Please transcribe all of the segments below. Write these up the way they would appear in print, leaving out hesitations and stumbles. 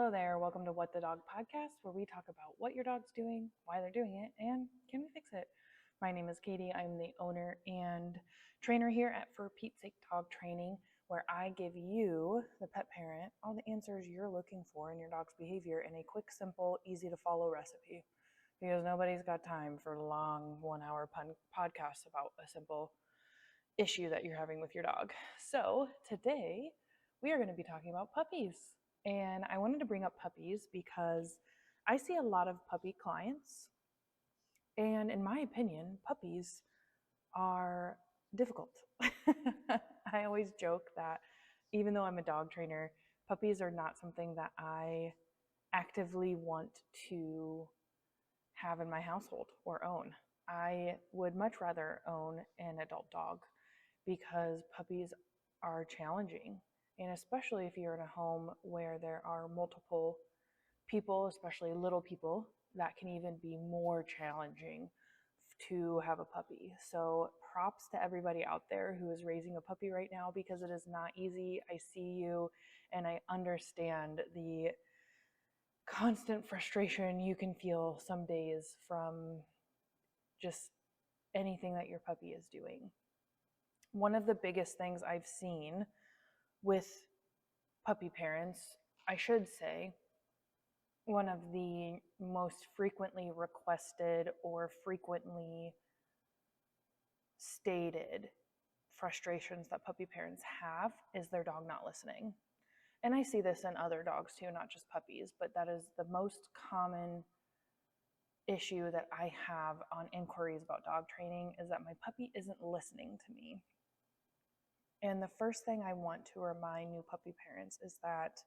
Hello there, welcome to What the Dog Podcast, where we talk about what your dog's doing, why they're doing it, and can we fix it? My name is Katie. I'm the owner and trainer here at For Pete's Sake Dog Training, where I give you, the pet parent, all the answers you're looking for in your dog's behavior in a quick, simple, easy to follow recipe. Because nobody's got time for long 1 hour podcasts about a simple issue that you're having with your dog. So today we are going to be talking about puppies. And I wanted to bring up puppies because I see a lot of puppy clients. And in my opinion, puppies are difficult. I always joke that even though I'm a dog trainer, puppies are not something that I actively want to have in my household or own. I would much rather own an adult dog because puppies are challenging. And especially if you're in a home where there are multiple people, especially little people, that can even be more challenging to have a puppy. So props to everybody out there who is raising a puppy right now because it is not easy. I see you and I understand the constant frustration you can feel some days from just anything that your puppy is doing. One of the biggest things I've seen with puppy parents, I should say, one of the most frequently requested or frequently stated frustrations that puppy parents have is their dog not listening. And I see this in other dogs too, not just puppies, but that is the most common issue that I have on inquiries about dog training is that my puppy isn't listening to me. And the first thing I want to remind new puppy parents is that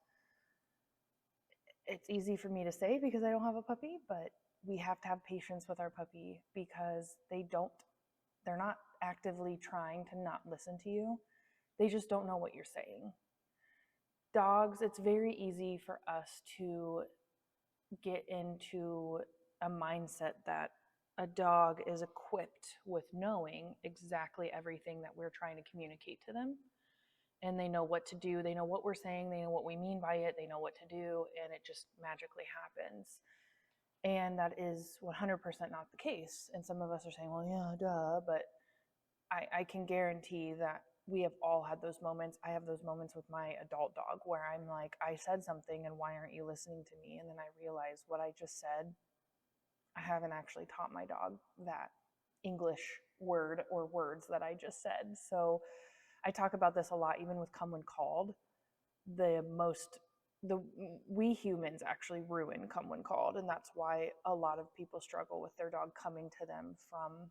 it's easy for me to say because I don't have a puppy, but we have to have patience with our puppy because they're not actively trying to not listen to you. They just don't know what you're saying. Dogs, it's very easy for us to get into a mindset that a dog is equipped with knowing exactly everything that we're trying to communicate to them. And they know what to do. They know what we're saying. They know what we mean by it. They know what to do. And it just magically happens. And that is 100% not the case. And some of us are saying, well, yeah, duh. But I can guarantee that we have all had those moments. I have those moments with my adult dog where I'm like, I said something and why aren't you listening to me? And then I realize what I just said, I haven't actually taught my dog that English word or words that I just said. So I talk about this a lot, even with Come When Called. We humans actually ruin Come When Called, and that's why a lot of people struggle with their dog coming to them from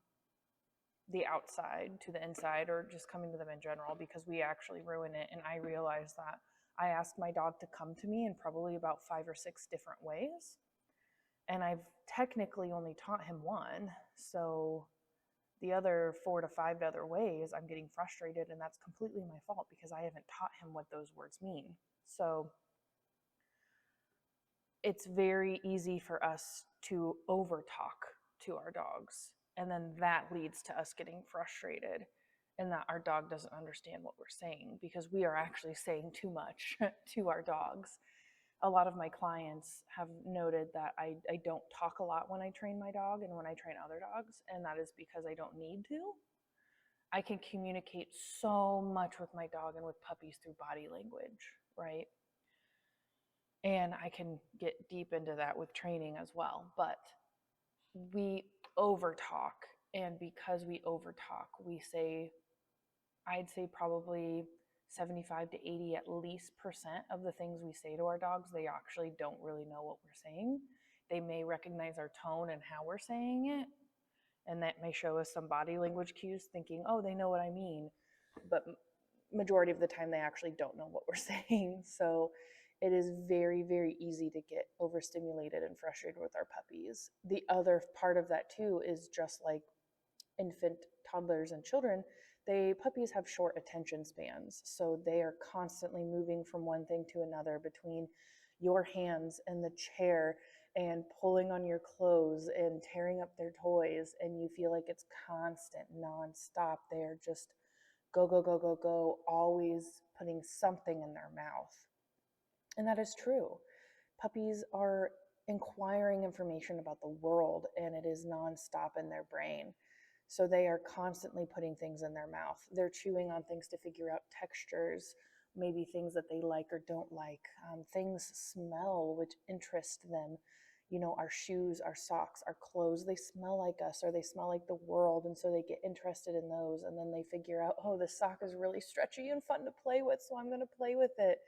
the outside to the inside, or just coming to them in general, because we actually ruin it. And I realized that I asked my dog to come to me in probably about 5 or 6 different ways, and I've technically only taught him one. So the other 4 to 5 other ways, I'm getting frustrated, and that's completely my fault because I haven't taught him what those words mean. So it's very easy for us to overtalk to our dogs, and then that leads to us getting frustrated and that our dog doesn't understand what we're saying because we are actually saying too much to our dogs. A lot of my clients have noted that I don't talk a lot when I train my dog and when I train other dogs, and that is because I don't need to. I can communicate so much with my dog and with puppies through body language, right? And I can get deep into that with training as well. But we overtalk, and because we overtalk, we say, I'd say probably 75 to 80 at least % of the things we say to our dogs, they actually don't really know what we're saying. They may recognize our tone and how we're saying it, and that may show us some body language cues thinking, oh, they know what I mean. But majority of the time, they actually don't know what we're saying. So it is very, very easy to get overstimulated and frustrated with our puppies. The other part of that too is just like infant, toddlers, and children, puppies have short attention spans. So they are constantly moving from one thing to another between your hands and the chair and pulling on your clothes and tearing up their toys, and you feel like it's constant, nonstop. They are just go, go, go, go, go, always putting something in their mouth. And that is true. Puppies are inquiring information about the world, and it is nonstop in their brain. So they are constantly putting things in their mouth. They're chewing on things to figure out textures, maybe things that they like or don't like. Things smell, which interest them. Our shoes, our socks, our clothes, they smell like us or they smell like the world. And so they get interested in those. And then they figure out, oh, this sock is really stretchy and fun to play with, so I'm going to play with it.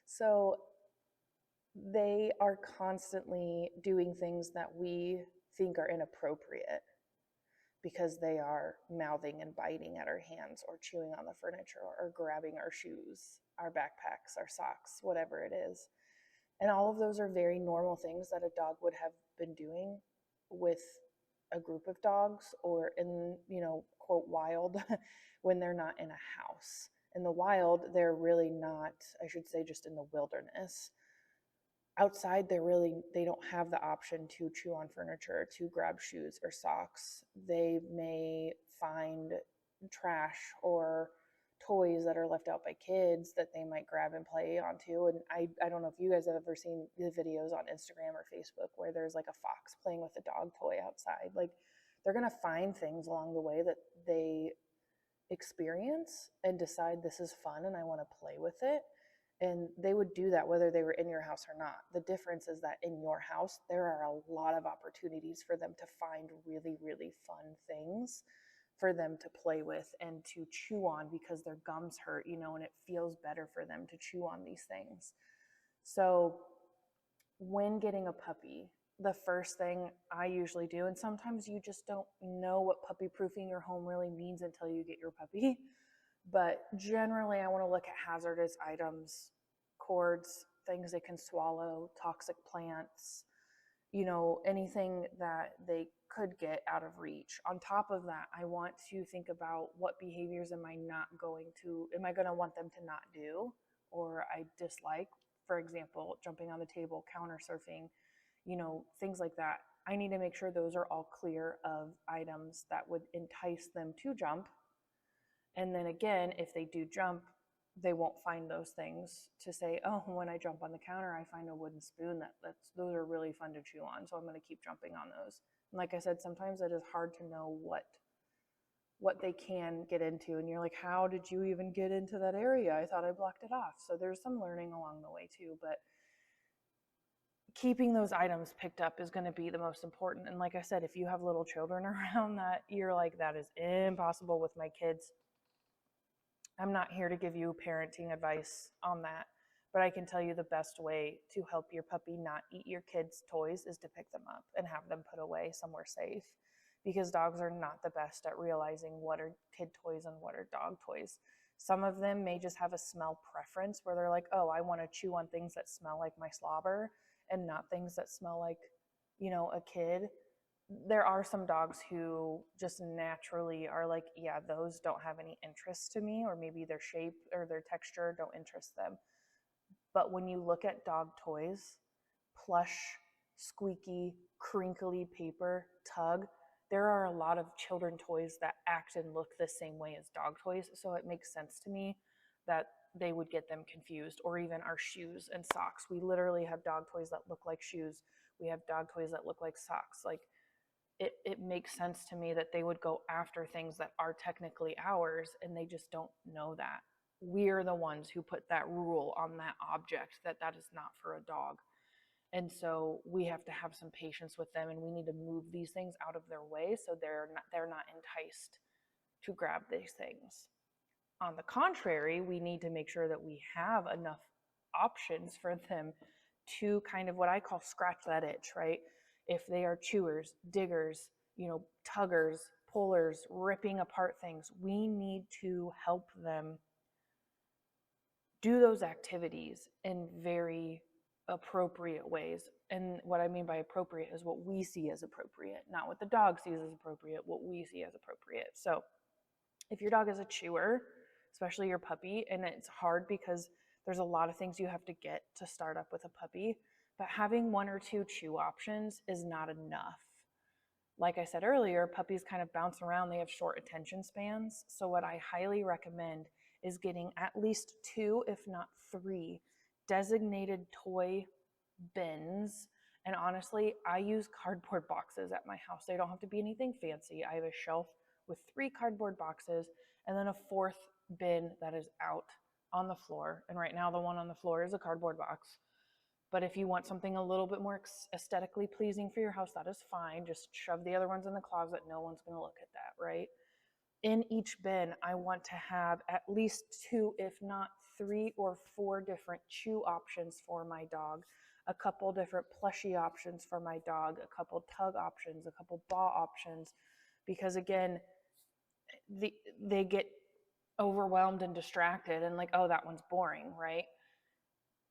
So they are constantly doing things that we think are inappropriate because they are mouthing and biting at our hands or chewing on the furniture or grabbing our shoes, our backpacks, our socks, whatever it is. And all of those are very normal things that a dog would have been doing with a group of dogs or in, quote, wild when they're not in a house. In the wild, they're really not, I should say, just in the wilderness. Outside, they don't have the option to chew on furniture, to grab shoes or socks. They may find trash or toys that are left out by kids that they might grab and play onto. And I don't know if you guys have ever seen the videos on Instagram or Facebook where there's like a fox playing with a dog toy outside. Like, they're going to find things along the way that they experience and decide this is fun and I want to play with it. And they would do that whether they were in your house or not. The difference is that in your house, there are a lot of opportunities for them to find really, really fun things for them to play with and to chew on because their gums hurt, and it feels better for them to chew on these things. So when getting a puppy, the first thing I usually do, and sometimes you just don't know what puppy proofing your home really means until you get your puppy, but generally I want to look at hazardous items, cords, things they can swallow, toxic plants, anything that they could get out of reach. On top of that, I want to think about what behaviors am I going to want them to not do or I dislike. For example, jumping on the table, counter surfing, things like that. I need to make sure those are all clear of items that would entice them to jump. And then again, if they do jump, they won't find those things to say, oh, when I jump on the counter, I find a wooden spoon those are really fun to chew on. So I'm going to keep jumping on those. And like I said, sometimes it is hard to know what they can get into. And you're like, how did you even get into that area? I thought I blocked it off. So there's some learning along the way too, but keeping those items picked up is going to be the most important. And like I said, if you have little children around that you're like, that is impossible with my kids, I'm not here to give you parenting advice on that, but I can tell you the best way to help your puppy not eat your kids' toys is to pick them up and have them put away somewhere safe, because dogs are not the best at realizing what are kid toys and what are dog toys. Some of them may just have a smell preference where they're like, oh, I want to chew on things that smell like my slobber and not things that smell like, a kid. There are some dogs who just naturally are like, yeah, those don't have any interest to me, or maybe their shape or their texture don't interest them. But when you look at dog toys, plush, squeaky, crinkly paper, tug, there are a lot of children toys that act and look the same way as dog toys. So it makes sense to me that they would get them confused. Or even our shoes and socks. We literally have dog toys that look like shoes. We have dog toys that look like socks. Like, it makes sense to me that they would go after things that are technically ours, and they just don't know that. We're the ones who put that rule on that object that is not for a dog. And so we have to have some patience with them, and we need to move these things out of their way so they're not enticed to grab these things. On the contrary, we need to make sure that we have enough options for them to kind of what I call scratch that itch, right? If they are chewers, diggers, tuggers, pullers, ripping apart things, we need to help them do those activities in very appropriate ways. And what I mean by appropriate is what we see as appropriate, not what the dog sees as appropriate, what we see as appropriate. So if your dog is a chewer, especially your puppy, and it's hard because there's a lot of things you have to get to start up with a puppy, but having one or two chew options is not enough. Like I said earlier, puppies kind of bounce around. They have short attention spans. So what I highly recommend is getting at least 2, if not 3, designated toy bins. And honestly, I use cardboard boxes at my house. They don't have to be anything fancy. I have a shelf with 3 cardboard boxes and then a 4th bin that is out on the floor. And right now, the one on the floor is a cardboard box. But if you want something a little bit more aesthetically pleasing for your house, that is fine. Just shove the other ones in the closet. No one's going to look at that, right? In each bin, I want to have at least 2, if not 3 or 4 different chew options for my dog, a couple different plushie options for my dog, a couple tug options, a couple ball options, because again, they get overwhelmed and distracted and like, oh, that one's boring, right?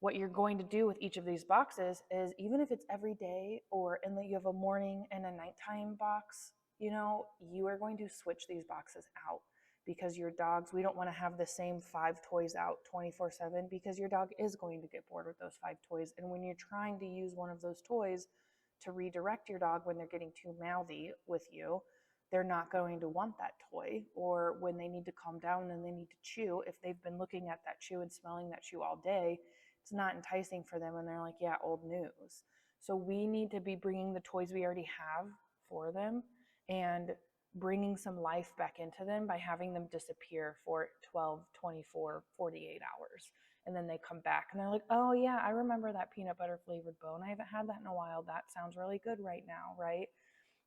What you're going to do with each of these boxes is, even if it's every day or in that you have a morning and a nighttime box, you are going to switch these boxes out, because your dogs, we don't want to have the same 5 toys out 24/7, because your dog is going to get bored with those 5 toys. And when you're trying to use one of those toys to redirect your dog when they're getting too mouthy with you, they're not going to want that toy. Or when they need to calm down and they need to chew, if they've been looking at that chew and smelling that chew all day, it's not enticing for them, and they're like, yeah, old news. So we need to be bringing the toys we already have for them and bringing some life back into them by having them disappear for 12, 24, 48 hours. And then they come back and they're like, oh yeah, I remember that peanut butter flavored bone. I haven't had that in a while. That sounds really good right now, right?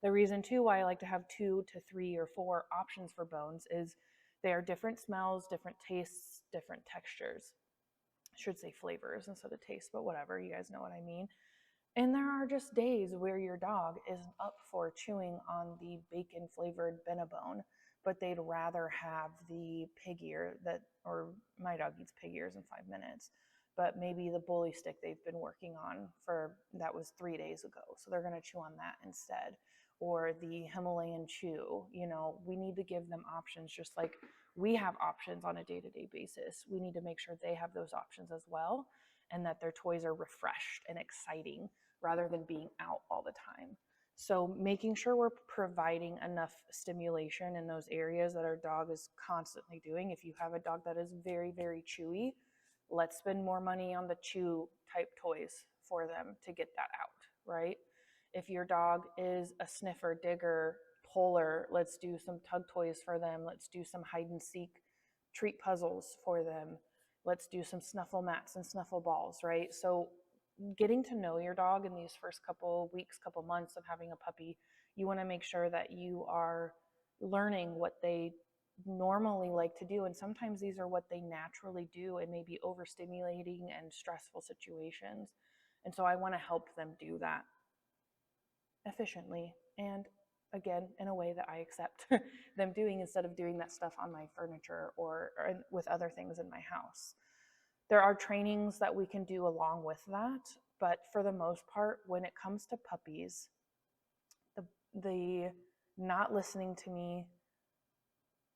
The reason too why I like to have 2 to 3 or 4 options for bones is they are different smells, different tastes, different textures. I should say flavors instead of taste, but whatever, you guys know what I mean. And there are just days where your dog isn't up for chewing on the bacon flavored Benabone, but they'd rather have the pig ear or my dog eats pig ears in 5 minutes, but maybe the bully stick they've been working on that was 3 days ago. So they're going to chew on that instead. Or the Himalayan chew, we need to give them options, just like we have options on a day-to-day basis. We need to make sure they have those options as well, and that their toys are refreshed and exciting rather than being out all the time. So making sure we're providing enough stimulation in those areas that our dog is constantly doing. If you have a dog that is very, very chewy, let's spend more money on the chew type toys for them to get that out, right? If your dog is a sniffer, digger, puller, let's do some tug toys for them. Let's do some hide and seek treat puzzles for them. Let's do some snuffle mats and snuffle balls, right? So getting to know your dog in these first couple weeks, couple months of having a puppy, you want to make sure that you are learning what they normally like to do. And sometimes these are what they naturally do and maybe overstimulating and stressful situations. And so I want to help them do that efficiently and, again, in a way that I accept them doing, instead of doing that stuff on my furniture or with other things in my house. There are trainings that we can do along with that, but for the most part, when it comes to puppies, the not listening to me,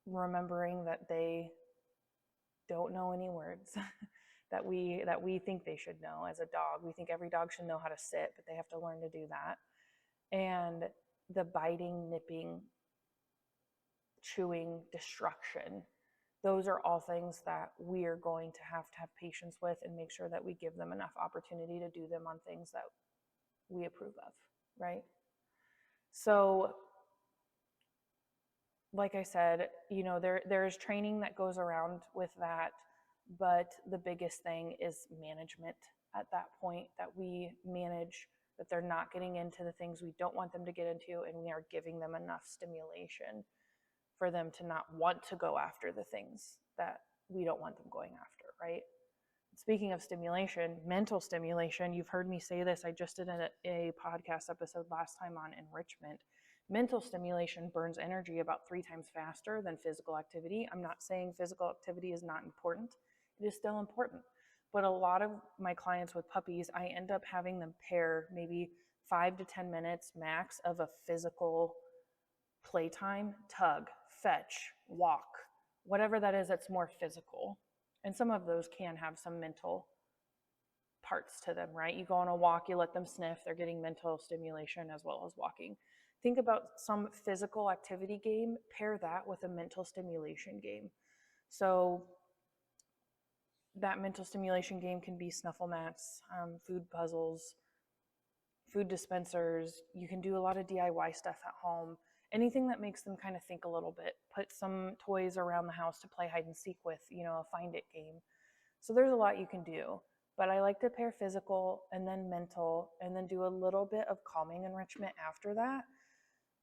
remembering that they don't know any words that we think they should know. As a dog, we think every dog should know how to sit, but they have to learn to do that. And the biting, nipping, chewing, destruction, those are all things that we are going to have patience with, and make sure that we give them enough opportunity to do them on things that we approve of, right? So like I said, there's training that goes around with that, but the biggest thing is management at that point, that we manage that they're not getting into the things we don't want them to get into, and we are giving them enough stimulation for them to not want to go after the things that we don't want them going after, right? Speaking of stimulation, mental stimulation, you've heard me say this. I just did a podcast episode last time on enrichment. Mental stimulation burns energy about 3 times faster than physical activity. I'm not saying physical activity is not important. It is still important. But a lot of my clients with puppies, I end up having them pair maybe 5 to 10 minutes max of a physical playtime, tug, fetch, walk, whatever that is that's more physical. And some of those can have some mental parts to them, right? You go on a walk, you let them sniff, they're getting mental stimulation as well as walking. Think about some physical activity game, pair that with a mental stimulation game. So that mental stimulation game can be snuffle mats, food puzzles, food dispensers. You can do a lot of DIY stuff at home. Anything that makes them kind of think a little bit. Put some toys around the house to play hide and seek with, a find it game. So there's a lot you can do. But I like to pair physical and then mental and then do a little bit of calming enrichment after that.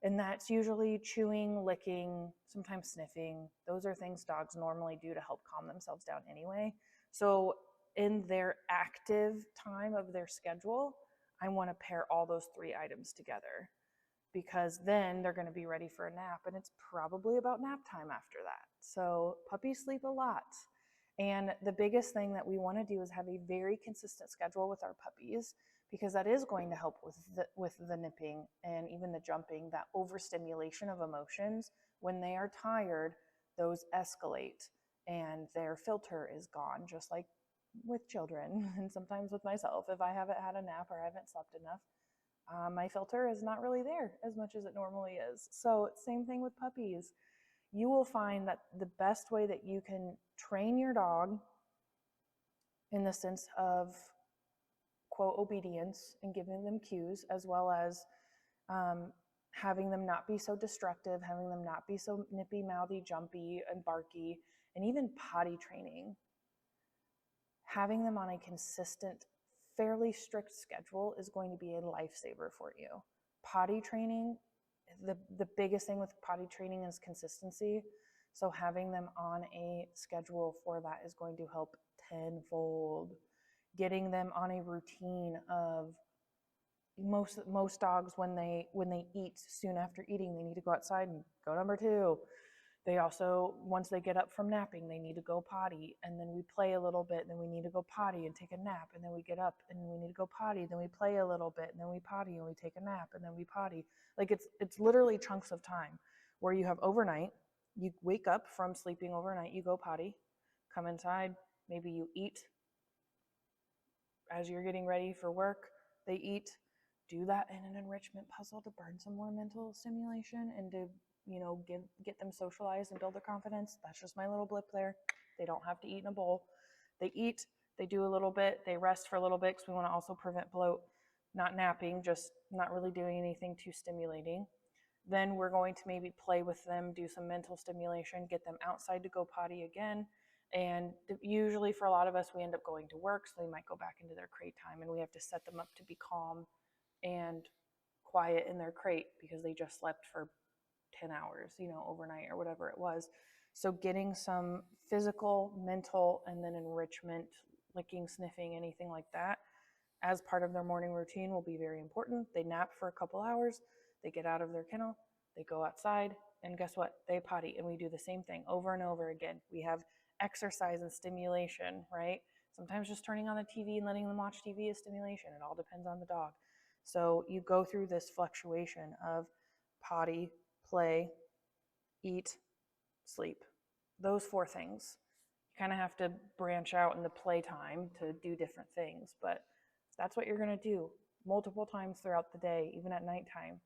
And that's usually chewing, licking, sometimes sniffing. Those are things dogs normally do to help calm themselves down anyway. So in their active time of their schedule, I want to pair all those three items together, because then they're going to be ready for a nap, and it's probably about nap time after that. So puppies sleep a lot. And the biggest thing that we want to do is have a very consistent schedule with our puppies, because that is going to help with the nipping and even the jumping. That overstimulation of emotions, when they are tired, those escalate and their filter is gone, just like with children and sometimes with myself. If I haven't had a nap or I haven't slept enough, my filter is not really there as much as it normally is. So same thing with puppies. You will find that the best way that you can train your dog in the sense of quote obedience and giving them cues, as well as having them not be so destructive, having them not be so nippy, mouthy, jumpy, and barky, and even potty training. Having them on a consistent, fairly strict schedule is going to be a lifesaver for you. Potty training, the biggest thing with potty training is consistency. So having them on a schedule for that is going to help tenfold. Getting them on a routine of most dogs, when they eat, soon after eating, they need to go outside and go number 2. They also, once they get up from napping, they need to go potty, and then we play a little bit, and then we need to go potty and take a nap, and then we get up and we need to go potty, then we play a little bit, and then we potty and we take a nap, and then we potty. Like it's literally chunks of time where you have overnight, you wake up from sleeping overnight, you go potty, come inside, maybe you eat as you're getting ready for work, they eat, do that in an enrichment puzzle to burn some more mental stimulation and to get them socialized and build their confidence. That's just my little blip there. They don't have to eat in a bowl. They eat, they do a little bit, they rest for a little bit, because we want to also prevent bloat. Not napping, just not really doing anything too stimulating. Then we're going to maybe play with them, do some mental stimulation, get them outside to go potty again. And usually for a lot of us, we end up going to work, so they might go back into their crate time, and we have to set them up to be calm and quiet in their crate because they just slept for 10 hours, overnight or whatever it was. So getting some physical, mental, and then enrichment, licking, sniffing, anything like that, as part of their morning routine will be very important. They nap for a couple hours, they get out of their kennel, they go outside, and guess what? They potty, and we do the same thing over and over again. We have exercise and stimulation, right? Sometimes just turning on the TV and letting them watch TV is stimulation. It all depends on the dog. So you go through this fluctuation of potty, play, eat, sleep. Those 4 things. You kind of have to branch out in the playtime to do different things, but that's what you're going to do multiple times throughout the day, even at nighttime.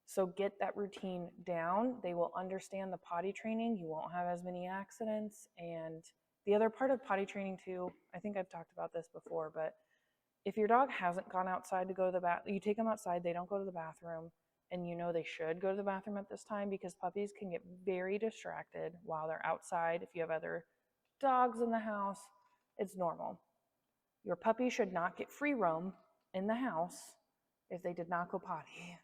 So get that routine down. They will understand the potty training. You won't have as many accidents. And the other part of potty training too, I think I've talked about this before, but if your dog hasn't gone outside to go to the bathroom, you take them outside, they don't go to the bathroom, and they should go to the bathroom at this time, because puppies can get very distracted while they're outside. If you have other dogs in the house, it's normal. Your puppy should not get free roam in the house if they did not go potty.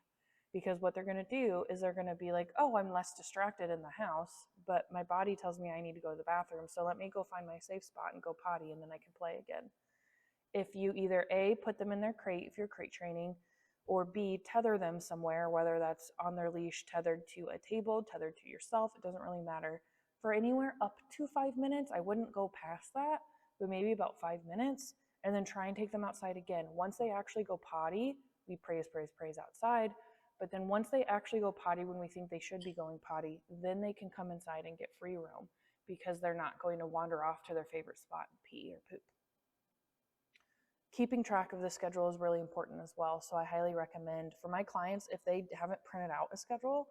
Because what they're going to do is they're going to be like, oh, I'm less distracted in the house, but my body tells me I need to go to the bathroom, so let me go find my safe spot and go potty, and then I can play again. If you either A, put them in their crate if you're crate training, or B, tether them somewhere, whether that's on their leash, tethered to a table, tethered to yourself, it doesn't really matter. For anywhere up to 5 minutes, I wouldn't go past that, but maybe about 5 minutes, and then try and take them outside again. Once they actually go potty, we praise outside, but then once they actually go potty when we think they should be going potty, then they can come inside and get free roam, because they're not going to wander off to their favorite spot and pee or poop. Keeping track of the schedule is really important as well. So I highly recommend for my clients, if they haven't printed out a schedule,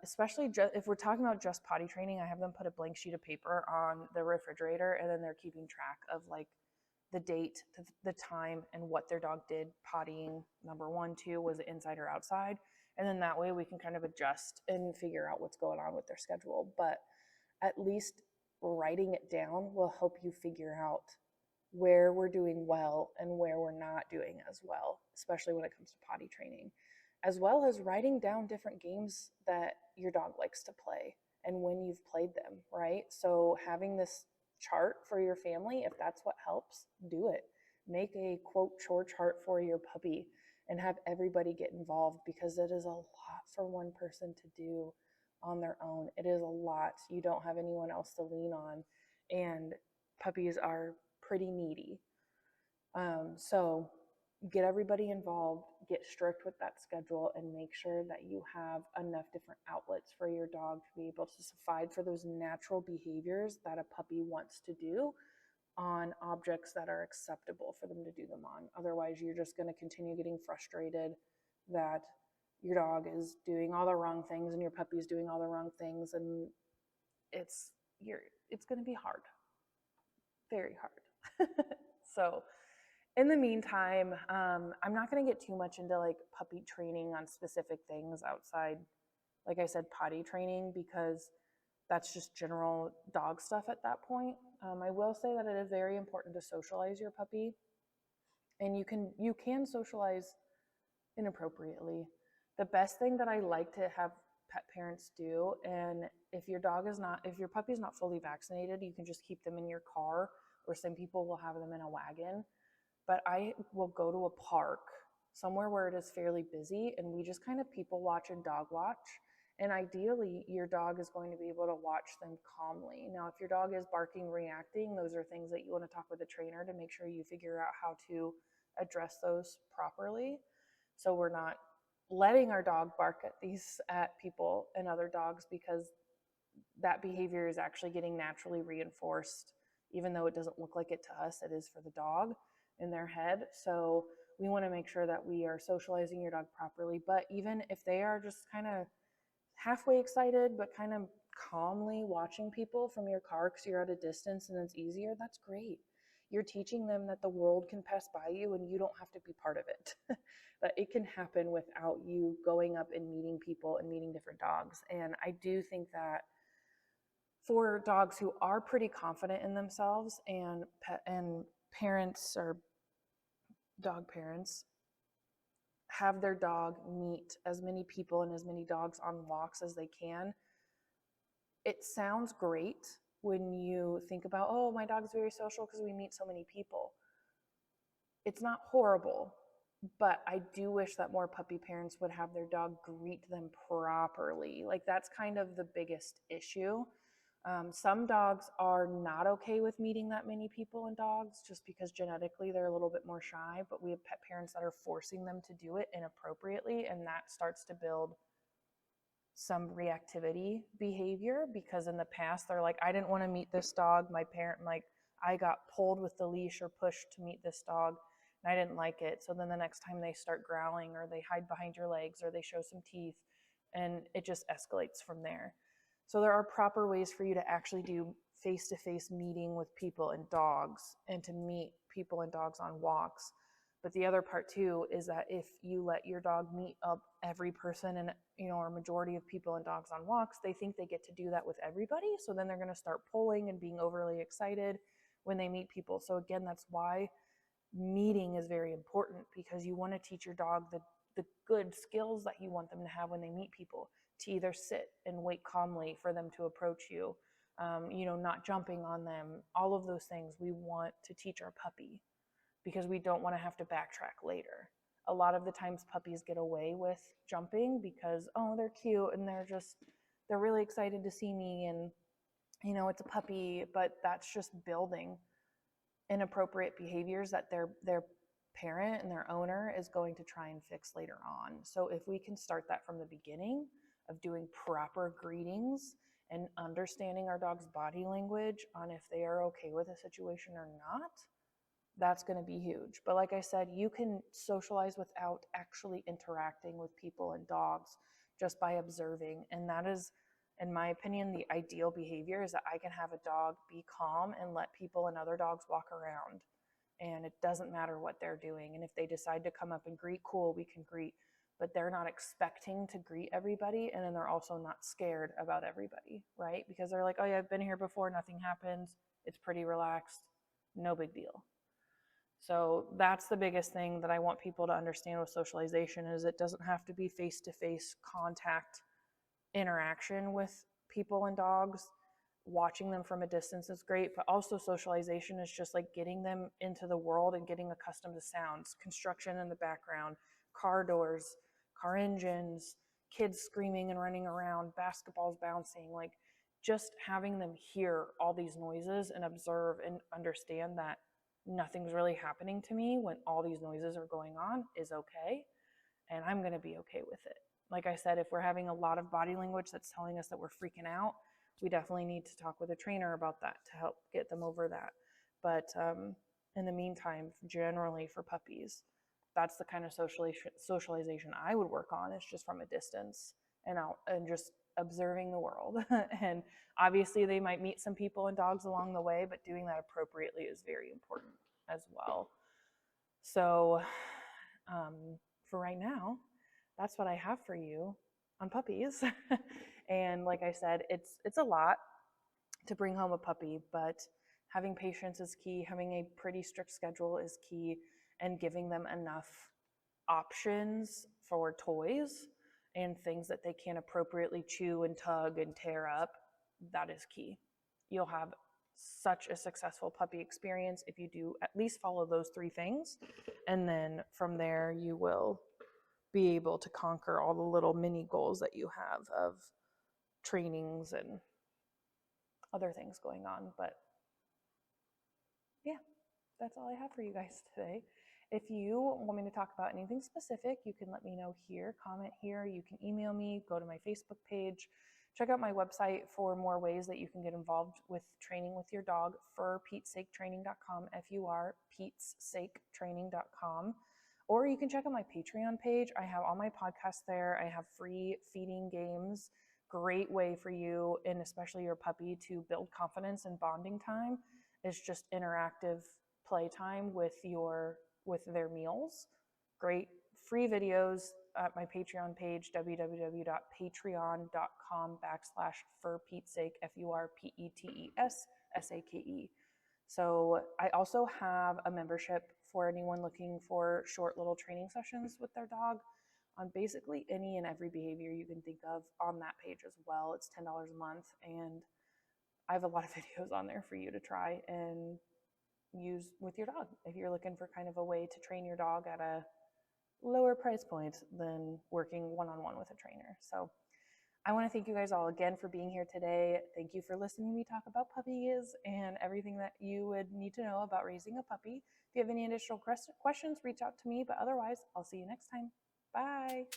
Especially if we're talking about just potty training, I have them put a blank sheet of paper on the refrigerator, and then they're keeping track of like the date, the time, and what their dog did pottying. Number one, two, was it inside or outside? And then that way we can kind of adjust and figure out what's going on with their schedule. But at least writing it down will help you figure out where we're doing well and where we're not doing as well, especially when it comes to potty training, as well as writing down different games that your dog likes to play and when you've played them, right? So having this chart for your family, if that's what helps, do it. Make a quote chore chart for your puppy and have everybody get involved, because it is a lot for one person to do on their own. It is a lot. You don't have anyone else to lean on, and puppies are pretty needy. So get everybody involved, get strict with that schedule, and make sure that you have enough different outlets for your dog to be able to provide for those natural behaviors that a puppy wants to do on objects that are acceptable for them to do them on. Otherwise, you're just going to continue getting frustrated that your dog is doing all the wrong things and your puppy's doing all the wrong things, and it's it's going to be hard, very hard. So in the meantime, I'm not going to get too much into like puppy training on specific things outside, like I said, potty training, because that's just general dog stuff at that point. I will say that it is very important to socialize your puppy, and you can socialize inappropriately. The best thing that I like to have pet parents do, and if your puppy is not fully vaccinated, you can just keep them in your car, or some people will have them in a wagon. But I will go to a park, somewhere where it is fairly busy, and we just kind of people watch and dog watch. And ideally, your dog is going to be able to watch them calmly. Now, if your dog is barking, reacting, those are things that you want to talk with the trainer to make sure you figure out how to address those properly. So we're not letting our dog bark at people and other dogs, because that behavior is actually getting naturally reinforced. Even though it doesn't look like it to us, it is for the dog in their head. So we want to make sure that we are socializing your dog properly. But even if they are just kind of halfway excited but kind of calmly watching people from your car because you're at a distance and it's easier, that's great. You're teaching them that the world can pass by you and you don't have to be part of it. That it can happen without you going up and meeting people and meeting different dogs. And I do think that for dogs who are pretty confident in themselves, and parents or dog parents have their dog meet as many people and as many dogs on walks as they can, it sounds great when you think about, oh, my dog's very social because we meet so many people. It's not horrible, but I do wish that more puppy parents would have their dog greet them properly. Like, that's kind of the biggest issue. Some dogs are not okay with meeting that many people and dogs just because genetically they're a little bit more shy, but we have pet parents that are forcing them to do it inappropriately, and that starts to build some reactivity behavior, because in the past they're like, I didn't want to meet this dog. My parent, like, I got pulled with the leash or pushed to meet this dog and I didn't like it. So then the next time they start growling, or they hide behind your legs, or they show some teeth, and it just escalates from there. So there are proper ways for you to actually do face-to-face meeting with people and dogs, and to meet people and dogs on walks. But the other part too is that if you let your dog meet up every person and, or majority of people and dogs on walks, they think they get to do that with everybody. So then they're going to start pulling and being overly excited when they meet people. So again, that's why meeting is very important, because you want to teach your dog the good skills that you want them to have when they meet people, to either sit and wait calmly for them to approach you, not jumping on them, all of those things we want to teach our puppy, because we don't want to have to backtrack later. A lot of the times puppies get away with jumping because, oh, they're cute and they're really excited to see me, and it's a puppy, but that's just building inappropriate behaviors that their parent and their owner is going to try and fix later on. So if we can start that from the beginning of doing proper greetings and understanding our dog's body language on if they are okay with a situation or not, That's going to be huge. But like I said, you can socialize without actually interacting with people and dogs, just by observing. And that is, in my opinion, the ideal behavior, is that I can have a dog be calm and let people and other dogs walk around. And it doesn't matter what they're doing. And if they decide to come up and greet, cool, we can greet. But they're not expecting to greet everybody. And then they're also not scared about everybody, right? Because they're like, oh yeah, I've been here before, nothing happens. It's pretty relaxed, no big deal. So that's the biggest thing that I want people to understand with socialization, is it doesn't have to be face-to-face contact interaction with people and dogs. Watching them from a distance is great, but also socialization is just like getting them into the world and getting accustomed to sounds, construction in the background, car doors, car engines, kids screaming and running around, basketballs bouncing, like just having them hear all these noises and observe and understand that nothing's really happening to me when all these noises are going on is okay, and I'm going to be okay with it. Like I said, if we're having a lot of body language that's telling us that we're freaking out, we definitely need to talk with a trainer about that to help get them over that. But in the meantime, generally for puppies, that's the kind of socialization I would work on, is just from a distance and out and just observing the world. And obviously they might meet some people and dogs along the way, but doing that appropriately is very important as well. So um, for right now, that's what I have for you on puppies. And like I said, it's a lot to bring home a puppy, but having patience is key. Having a pretty strict schedule is key, and giving them enough options for toys and things that they can appropriately chew and tug and tear up, that is key. You'll have such a successful puppy experience if you do at least follow those three things. And then from there, you will be able to conquer all the little mini goals that you have of trainings and other things going on. But yeah, that's all I have for you guys today. If you want me to talk about anything specific, you can let me know here, comment here. You can email me, go to my Facebook page, check out my website for more ways that you can get involved with training with your dog, furpetesaketraining.com, FURpetesaketraining.com. Or you can check out my Patreon page. I have all my podcasts there. I have free feeding games. Great way for you, and especially your puppy, to build confidence and bonding time. Is just interactive playtime with their meals. Great free videos at my Patreon page, www.patreon.com/furpetesake, FURPETESSAKE. So I also have a membership for anyone looking for short little training sessions with their dog on basically any and every behavior you can think of on that page as well. It's $10 a month, and I have a lot of videos on there for you to try and use with your dog if you're looking for kind of a way to train your dog at a lower price point than working one-on-one with a trainer. So I want to thank you guys all again for being here today. Thank you for listening to me talk about puppies and everything that you would need to know about raising a puppy. If you have any additional questions, reach out to me, but otherwise, I'll see you next time. Bye.